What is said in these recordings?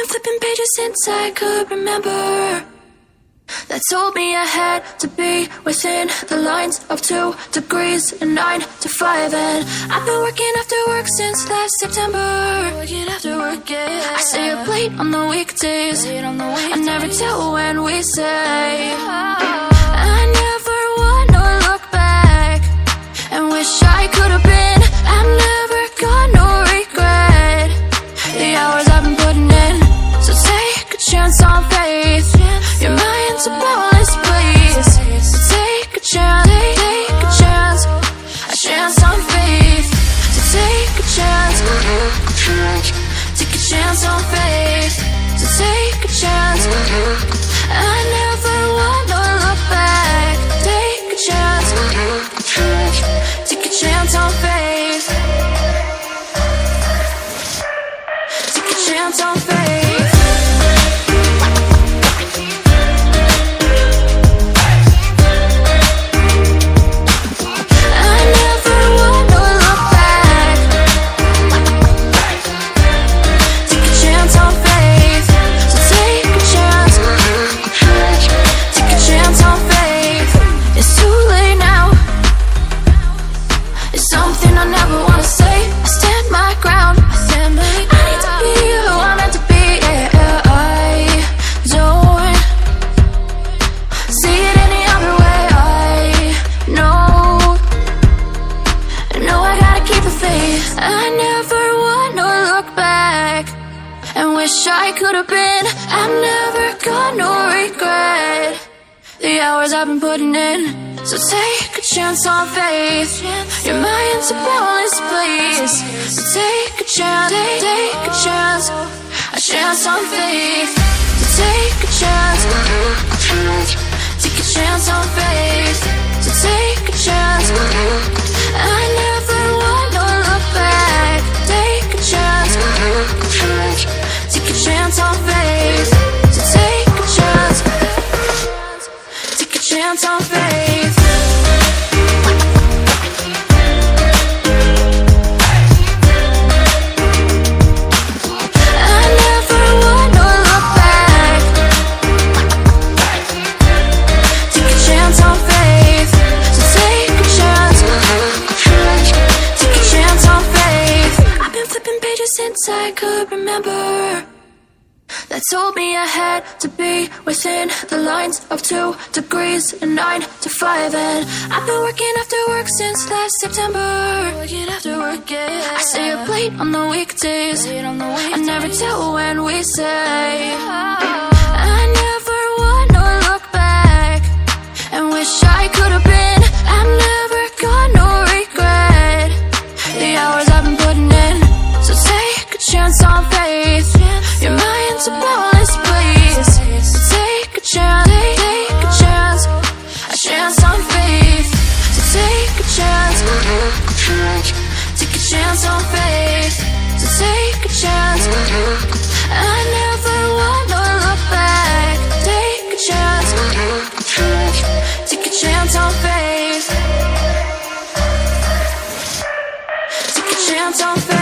been flipping pages since I could remember, that told me I had to be within the lines of 2 degrees and 9 to 5. And I've been working after work since last September. Working after work, yeah. I stay up late on the weekdays. I never tell when we say. I never wanna look back and wish I could have been. I've never got no regret. The hours I've been putting in, so take a chance on faith. Your mind's a boundless place. So take a chance, take a chance, a chance on faith. So take a chance, take a chance on faith. So take a chance. I never wanna look back. Take a chance, take a chance on faith. Take a chance on faith. I could have been. I've never got no regret. The hours I've been putting in, so take a chance on faith. Your mind's a boundless place. So take a chance, take a chance, a chance on faith. So take a chance, take a chance on faith. So take a chance. I never wanna look back. Take a chance. Take a chance on faith. So take a chance. Take a chance on faith. I never wanna look back. Take a chance on faith. So take a chance. Take a chance on faith. I've been flipping pages since I could remember, that told me I had to be within the lines of 2 degrees and 9 to 5. And I've been working after work since last September. Working after work, yeah. I stay up late on the weekdays. I never tell when we say. I never wanna look back and wish I could have been. I've never got no regret. The hours I've been putting in, so take a chance on faith. Your mind's a boundless place. So take a chance, take a chance, a chance on faith. So take a chance, take a chance on faith. So take a chance. I never wanna look back. Take a chance, take a chance on faith. Take a chance on faith.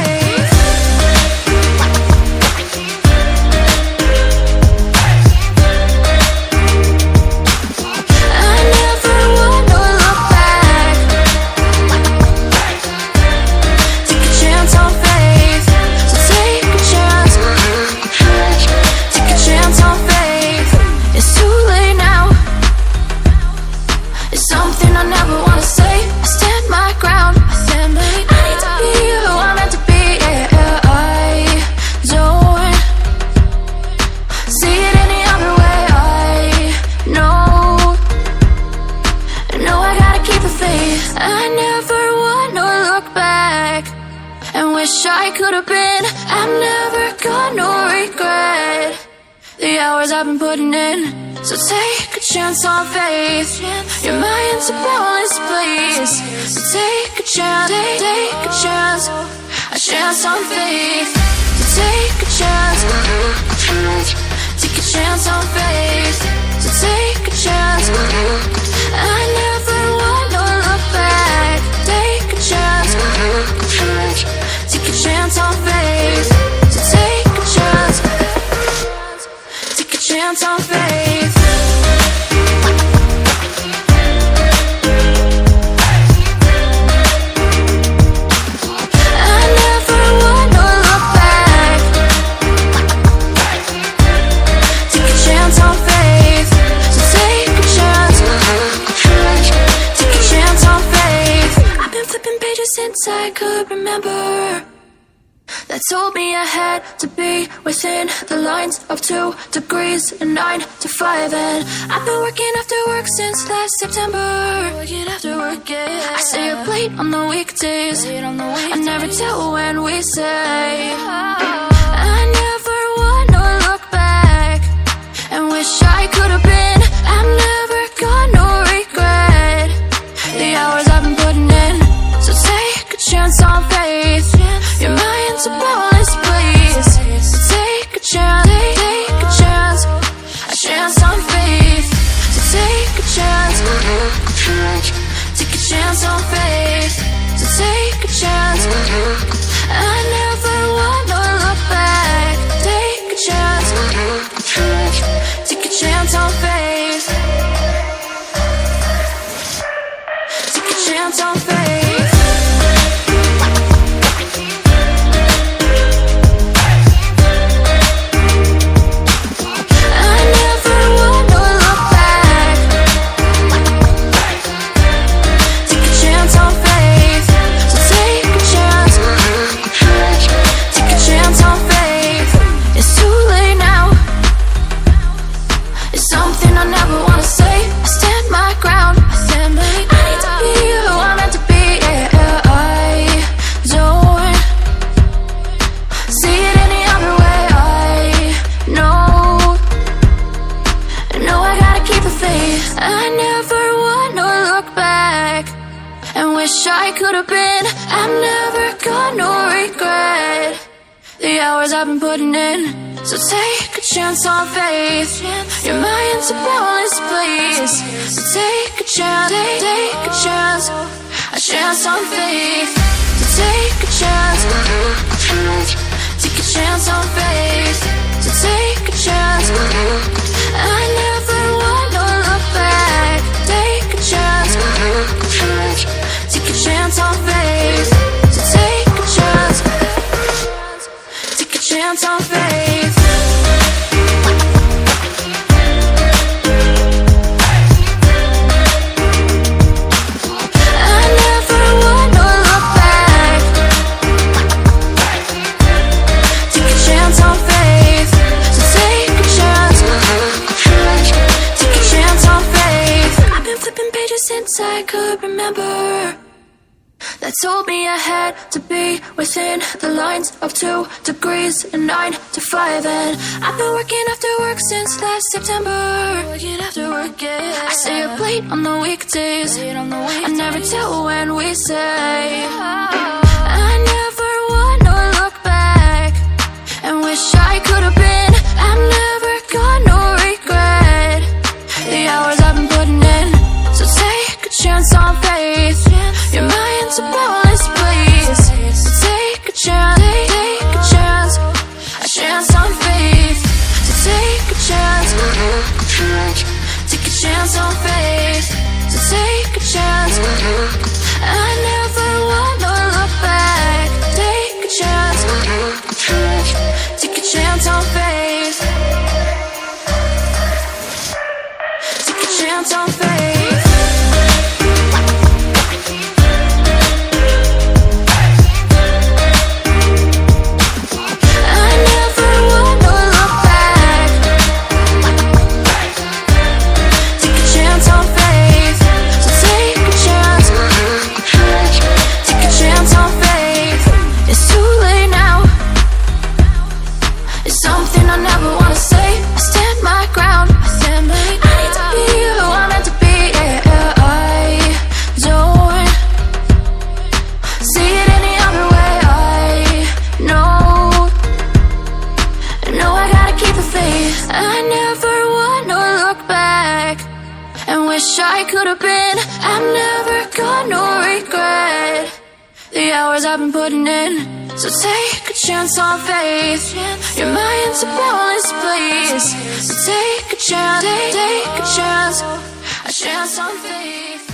I could have been. I've never got no regret. The hours I've been putting in, so take a chance on faith. Your mind's a boundless place. So take a chance, take a chance, a chance on faith. So take a chance, take a chance on faith. So take a chance. I never wanna look back. Take a chance. Take a chance on faith. So take a chance. told me I had to be within the lines of 2 degrees and 9 to 5. And I've been working after work since last September. Working after work, yeah. I stay up late on the weekdays. I never tell when we say. I never wanna look back and wish I could have been. I've never got no regret. The hours I've been putting in. So take a chance on faith. Your mind's a boundless place. So take a chance, take a chance, a chance on faith. So take a chance, take a chance on faith. So take a chance. I never wanna look back. Take a chance, take a chance on faith. Take a chance on faith. I never wanna look back and wish I could have been. I've never got no regret. The hours I've been putting in. So take a chance on faith. Your mind's a boundless place. So take a chance, take a chance, a chance on faith. So take a chance, take a chance on faith. So take a chance. I never wanna look back. Take a chance, take a chance on faith. So take a chance, take a chance on faith. I never wanna look back. Take a chance on faith. So take a chance, take a chance on faith. I've been flipping pages since I could remember. That told me I had to be within the lines of 2 degrees and 9 to 5. And I've been working after work since last September. Working after work, yeah. I stay up late on the weekdays. I never tell when we say. I never wanna look back and wish I could have been. I've never got no regret. The hours I've been putting in. So take a chance on faith. Your mind's a boundless place. So take a chance, take a chance, a chance on faith. So take a chance, take a chance on faith. So take a chance. I never wanna look back. Take a chance, take a chance on faith. Take a chance on faith. I never wanna look back and wish I could have been. I've never got no regret. The hours I've been putting in. So take a chance on faith. Your mind's a boundless place. So take a chance, take a chance, a chance on faith.